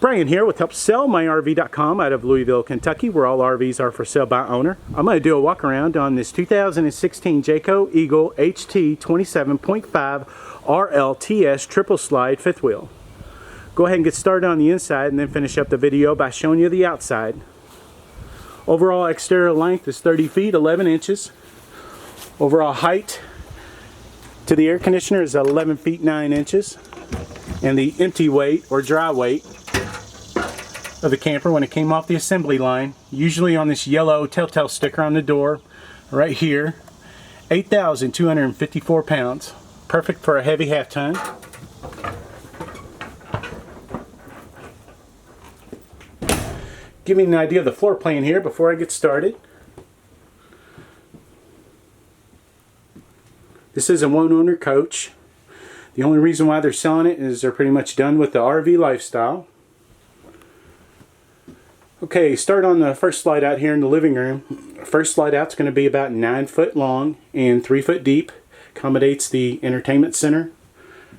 Brian here with HelpSellMyRV.com out of Louisville, Kentucky, where all RVs are for sale by owner. I'm going to do a walk around on this 2016 Jayco Eagle HT 27.5 RLTS triple slide fifth wheel. Go ahead and get started on the inside and then finish up the video by showing you the outside. Overall exterior length is 30 feet 11 inches. Overall height to the air conditioner is 11 feet 9 inches. And the empty weight or dry weight of the camper when it came off the assembly line, usually on this yellow telltale sticker on the door right here, 8,254 pounds. Perfect for a heavy half ton. Give me an idea of the floor plan here before I get started. This is a one-owner coach. The only reason why they're selling it is they're pretty much done with the RV lifestyle. Okay, start on the first slide out here in the living room. First slide out is going to be about 9 foot long and 3 foot deep. Accommodates the entertainment center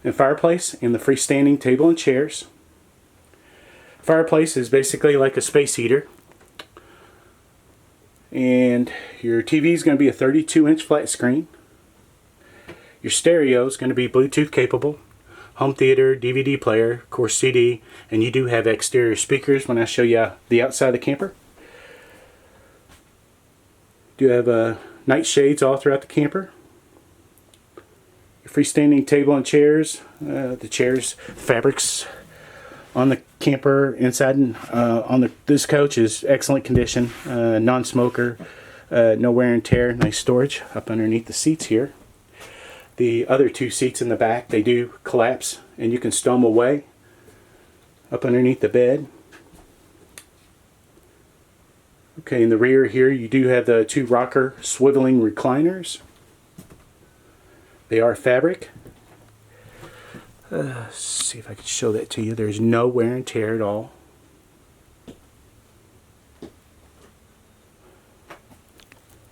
and fireplace and the freestanding table and chairs. Fireplace is basically like a space heater. And your TV is going to be a 32-inch flat screen. Your stereo is going to be Bluetooth capable, home theater, DVD player, of course CD, and you do have exterior speakers when I show you the outside of the camper. Do have night shades all throughout the camper. Your freestanding table and chairs, the chairs, fabrics on the camper inside and on this coach is excellent condition, non-smoker, no wear and tear, nice storage up underneath the seats here. The other two seats in the back, they do collapse and you can stow them away up underneath the bed. Okay, in the rear here you do have the two rocker swiveling recliners. They are fabric. Let's see if I can show that to you. There's no wear and tear at all.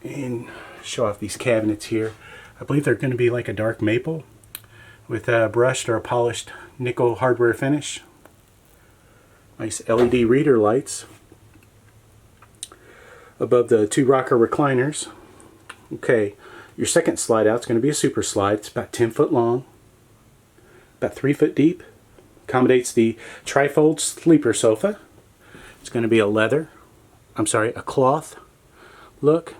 And show off these cabinets here. I believe they're going to be like a dark maple with a brushed or a polished nickel hardware finish. Nice LED reader lights above the two rocker recliners. Okay, your second slide out is going to be a super slide. It's about 10 foot long, about 3 foot deep. Accommodates the trifold sleeper sofa. It's going to be a cloth look.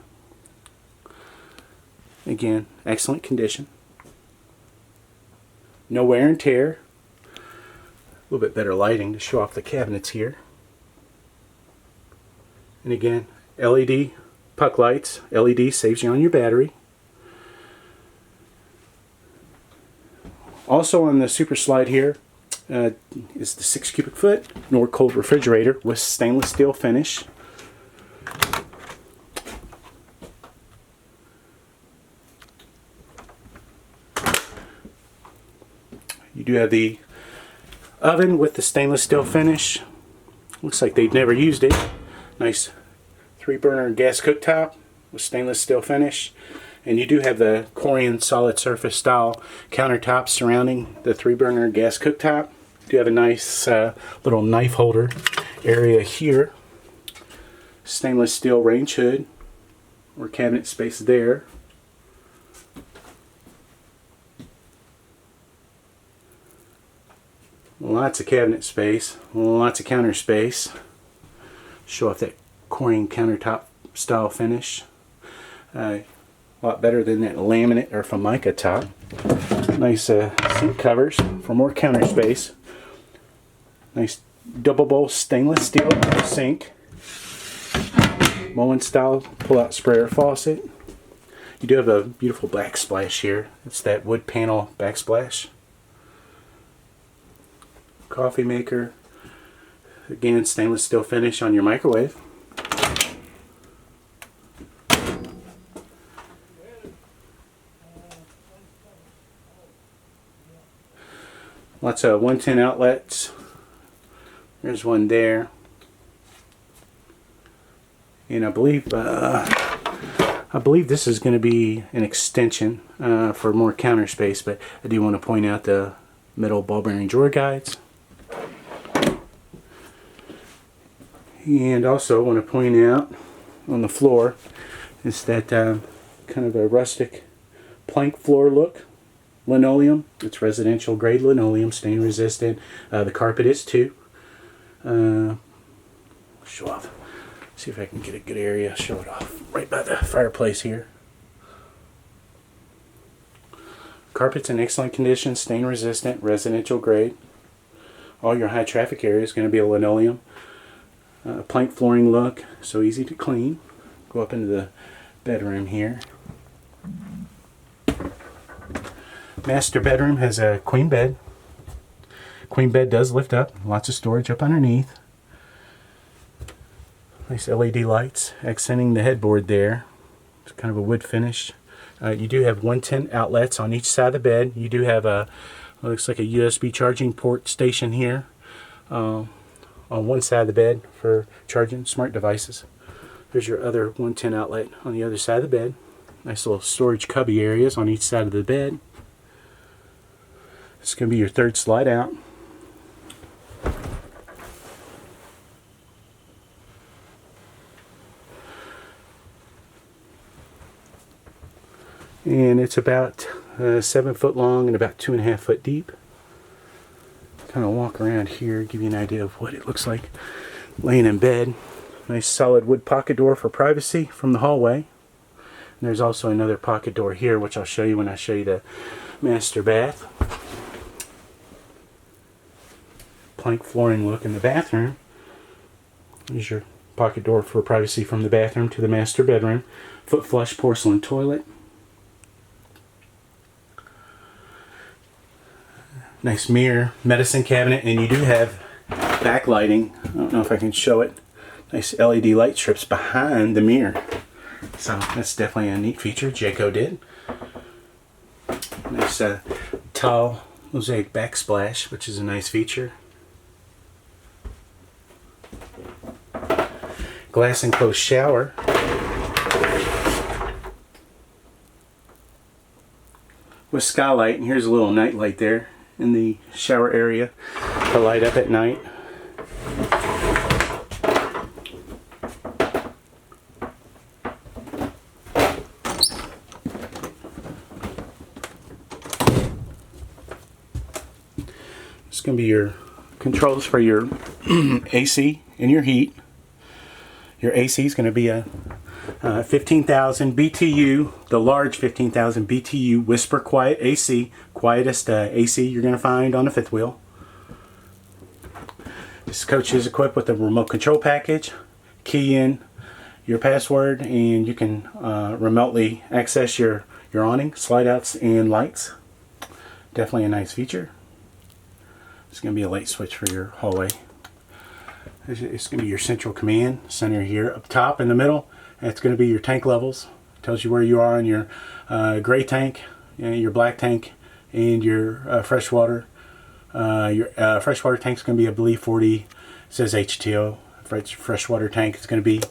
Again, excellent condition. No wear and tear. A little bit better lighting to show off the cabinets here. And again, LED puck lights. LED saves you on your battery. Also on the super slide here is the 6 cubic foot Nord cold refrigerator with stainless steel finish. You do have the oven with the stainless steel finish. Looks like they've never used it. Nice 3-burner gas cooktop with stainless steel finish. And you do have the Corian solid surface style countertops surrounding the 3-burner gas cooktop. You do have a nice little knife holder area here. Stainless steel range hood or cabinet space there. Lots of cabinet space, lots of counter space. Show off that Corian countertop style finish. A lot better than that laminate or Formica top. Nice sink covers for more counter space. Nice double bowl stainless steel sink. Moen style pull-out sprayer faucet. You do have a beautiful backsplash here. It's that wood panel backsplash. Coffee maker, again stainless steel finish on your microwave. Lots of 110 outlets. There's one there, and I believe this is going to be an extension for more counter space, but I do want to point out the metal ball bearing drawer guides. And also I want to point out on the floor is that kind of a rustic plank floor look. Linoleum. It's residential grade linoleum, stain resistant. The carpet is too. Show off. See if I can get a good area. Show it off right by the fireplace here. Carpet's in excellent condition, stain resistant, residential grade. All your high traffic area is going to be a linoleum. Plank flooring look, so easy to clean. Go up into the bedroom here. Master bedroom has a queen bed. Queen bed does lift up, lots of storage up underneath. Nice LED lights accenting the headboard there. It's kind of a wood finish. You do have 110 outlets on each side of the bed. You do have a, looks like a USB charging port station here on one side of the bed for charging smart devices. There's your other 110 outlet on the other side of the bed. Nice little storage cubby areas on each side of the bed. It's going to be your third slide out. And it's about 7 foot long and about 2.5 foot deep. Kind of walk around here, give you an idea of what it looks like laying in bed. Nice solid wood pocket door for privacy from the hallway. And there's also another pocket door here, which I'll show you when I show you the master bath. Plank flooring look in the bathroom. There's your pocket door for privacy from the bathroom to the master bedroom. Foot flush porcelain toilet. Nice mirror, medicine cabinet, and you do have backlighting. I don't know if I can show it. Nice LED light strips behind the mirror. So that's definitely a neat feature Jayco did. Nice tall Mosaic Backsplash, which is a nice feature. Glass enclosed shower. With skylight, and here's a little night light there in the shower area to light up at night. It's going to be your controls for your AC and your heat. Your AC is going to be a 15,000 BTU, the large 15,000 BTU Whisper Quiet AC, quietest AC you're going to find on a fifth wheel. This coach is equipped with a remote control package. Key in your password and you can remotely access your awning, slide outs, and lights. Definitely a nice feature. It's going to be a light switch for your hallway. It's going to be your central command center here up top in the middle. It's going to be your tank levels. It tells you where you are in your gray tank, your black tank, and your freshwater. Your freshwater tank is going to be, I believe, 40. It says HTO. Freshwater tank is going to be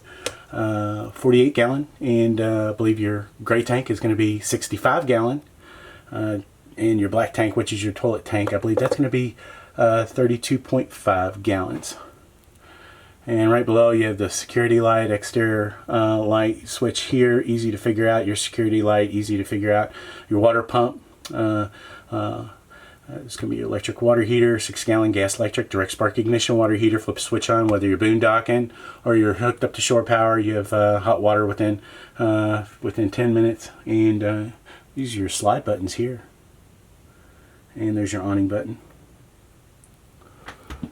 48 gallon, and I believe your gray tank is going to be 65 gallon. And your black tank, which is your toilet tank, I believe that's going to be 32.5 gallons. And right below you have the security light, exterior light switch here, easy to figure out. Your security light, easy to figure out. Your water pump, it's going to be your electric water heater, 6-gallon gas electric, direct spark ignition water heater, flip switch on, whether you're boondocking or you're hooked up to shore power. You have hot water within 10 minutes. And these are your slide buttons here. And there's your awning button.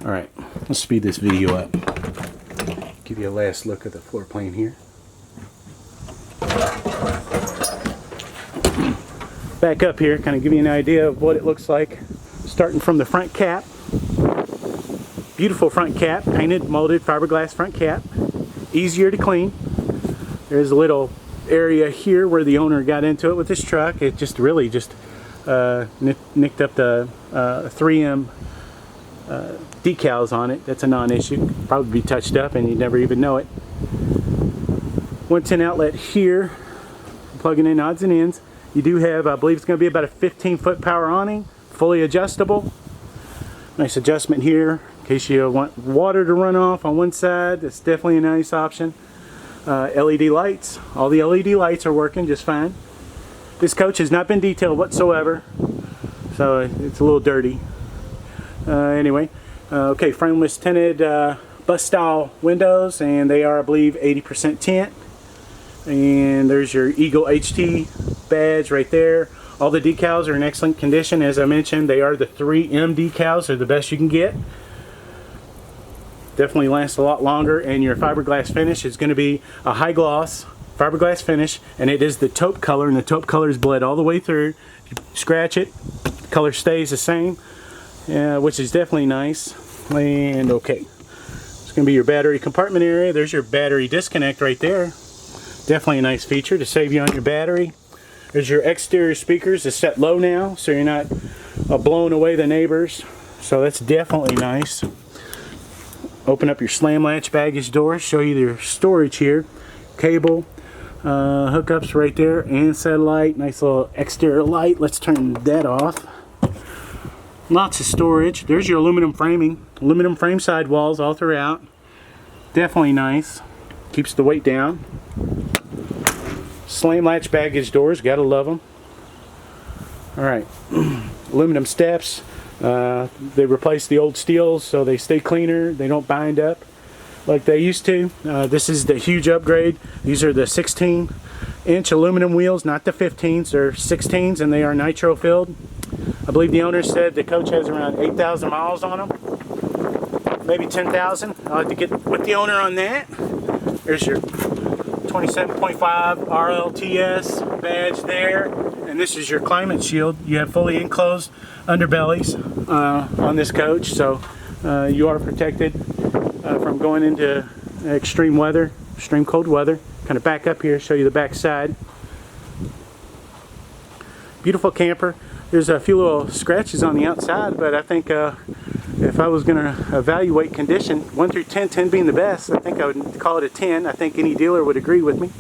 Alright, let's speed this video up. Give you a last look at the floor plan here. Back up here, kind of give you an idea of what it looks like. Starting from the front cap. Beautiful front cap, painted, molded fiberglass front cap. Easier to clean. There's a little area here where the owner got into it with his truck. It just really just nicked up the 3M decals on it. That's a non-issue. Probably be touched up and you'd never even know it. 110 outlet here, plugging in odds and ends. You do have, I believe it's going to be about a 15-foot power awning, fully adjustable. Nice adjustment here. case you want water to run off on one side. That's definitely a nice option. LED lights. All the LED lights are working just fine. This coach has not been detailed whatsoever, so it's a little dirty. Anyway, okay, frameless tinted bus style windows, and they are, I believe, 80% tint. And there's your Eagle HT badge right there. All the decals are in excellent condition. As I mentioned, they are the 3M decals. They're the best you can get. Definitely lasts a lot longer, and your fiberglass finish is going to be a high gloss fiberglass finish, and it is the taupe color, and the taupe color is bled all the way through. You scratch it, the color stays the same, which is definitely nice. And okay, it's going to be your battery compartment area. There's your battery disconnect right there. Definitely a nice feature to save you on your battery. There's your exterior speakers. It's set low now, so you're not blowing away the neighbors, so that's definitely nice. Open up your slam latch baggage door, show you your storage here. Cable hookups right there, and satellite. Nice little exterior light. Let's turn that off. Lots of storage. There's your aluminum framing. Aluminum frame sidewalls all throughout. Definitely nice. Keeps the weight down. Slam latch baggage doors. Gotta love them. Alright. Aluminum steps. They replaced the old steels, so they stay cleaner. They don't bind up like they used to. This is the huge upgrade. These are the 16-inch aluminum wheels, not the 15s. They're 16s, and they are nitro filled. I believe the owner said the coach has around 8,000 miles on them, maybe 10,000. I'll have to get with the owner on that. There's your 27.5 RLTS badge there, and this is your climate shield. You have fully enclosed underbellies on this coach, so you are protected from going into extreme weather, extreme cold weather. Kind of back up here, show you the back side. Beautiful camper. There's a few little scratches on the outside, but I think if I was going to evaluate condition, 1 through 10, 10 being the best, I think I would call it a 10. I think any dealer would agree with me.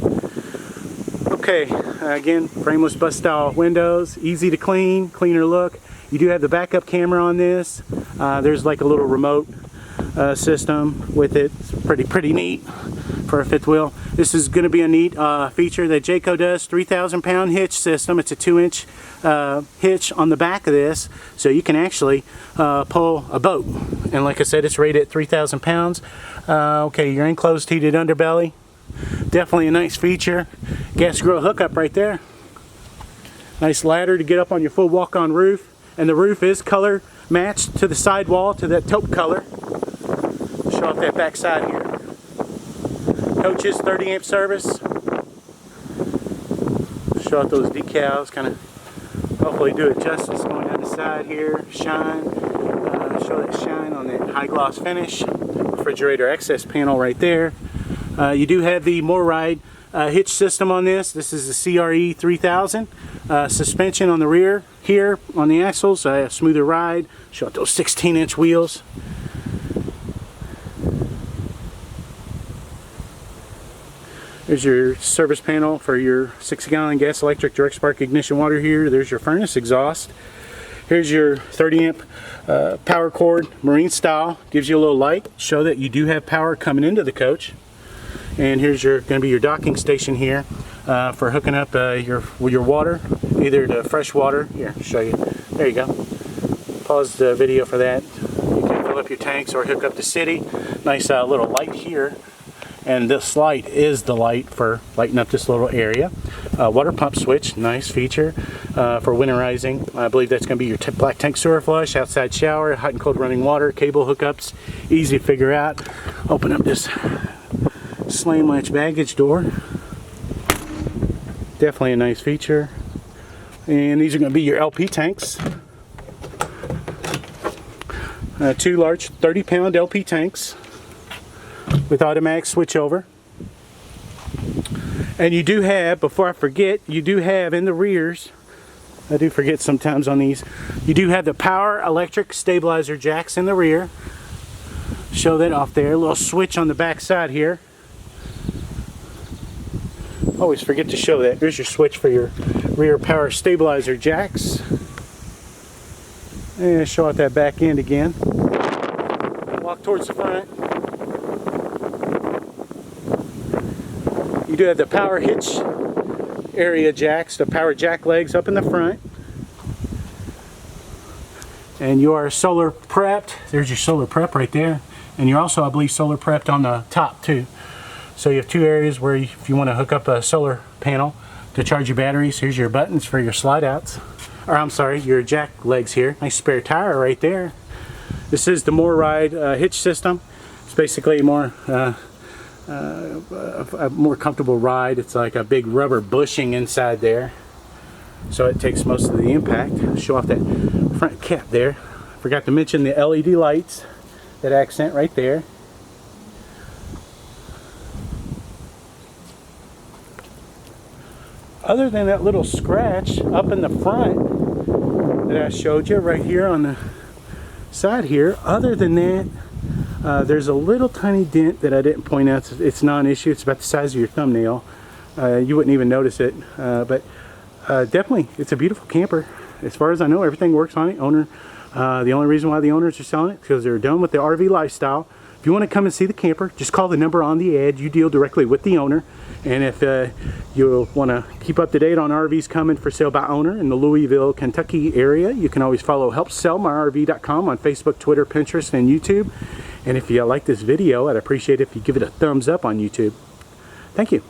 Okay, again, frameless bus style windows, easy to clean, cleaner look. You do have the backup camera on this. There's like a little remote system with it. It's pretty neat for a fifth wheel. This is going to be a neat feature that Jayco does. 3,000-pound hitch system. It's a 2-inch hitch on the back of this, so you can actually pull a boat. And like I said, it's rated at 3,000 pounds. Okay, your enclosed heated underbelly. Definitely a nice feature. Gas grill hookup right there. Nice ladder to get up on your full walk-on roof. And the roof is color matched to the sidewall, to that taupe color. Show off that back side here. Coaches, 30 amp service. Show off those decals, kind of hopefully do it justice going down the side here. Shine, show that shine on that high gloss finish. Refrigerator access panel right there. You do have the More Ride hitch system on this. This is the CRE 3000. Suspension on the rear here on the axles, a smoother ride. Show off those 16-inch wheels. There's your service panel for your 6-gallon gas electric direct spark ignition water here. There's your furnace exhaust. Here's your 30 amp power cord, marine style. Gives you a little light. Show that you do have power coming into the coach. And here's your going to be your docking station here for hooking up your water, either to fresh water. Here, show you. There you go. Pause the video for that. You can fill up your tanks or hook up the city. Nice little light here. And this light is the light for lighting up this little area. Water pump switch, nice feature for winterizing. I believe that's going to be your black tank sewer flush, outside shower, hot and cold running water, cable hookups, easy to figure out. Open up this slam latch baggage door. Definitely a nice feature. And these are going to be your LP tanks. 2 large 30-pound LP tanks with automatic switchover. And you do have, before I forget, you do have in the rears, I do forget sometimes on these, you do have the power electric stabilizer jacks in the rear. Show that off there. A little switch on the back side here. Always forget to show that. Here's your switch for your rear power stabilizer jacks. And show out that back end again. walk towards the front. You do have the power hitch area jacks, the power jack legs up in the front. And you are solar prepped. There's your solar prep right there. And you're also, I believe, solar prepped on the top too. So you have two areas where if you want to hook up a solar panel to charge your batteries. Here's your buttons for your slide outs. Or I'm sorry, your jack legs here. Nice spare tire right there. This is the More Ride hitch system. It's basically more a more comfortable ride. It's like a big rubber bushing inside there, so it takes most of the impact. Show off that front cap there. Forgot to mention the LED lights, that accent right there. Other than that little scratch up in the front that I showed you right here on the side here, other than that, there's a little tiny dent that I didn't point out. It's not an issue. It's about the size of your thumbnail. You wouldn't even notice it, but definitely it's a beautiful camper. As far as I know, everything works on it. The only reason why the owners are selling it is because they're done with the RV lifestyle. If you want to come and see the camper, just call the number on the ad. You deal directly with the owner. And if you want to keep up to date on RVs coming for sale by owner in the Louisville, Kentucky area, you can always follow HelpSellMyRV.com on Facebook, Twitter, Pinterest, and YouTube. And if you like this video, I'd appreciate it if you give it a thumbs up on YouTube. Thank you.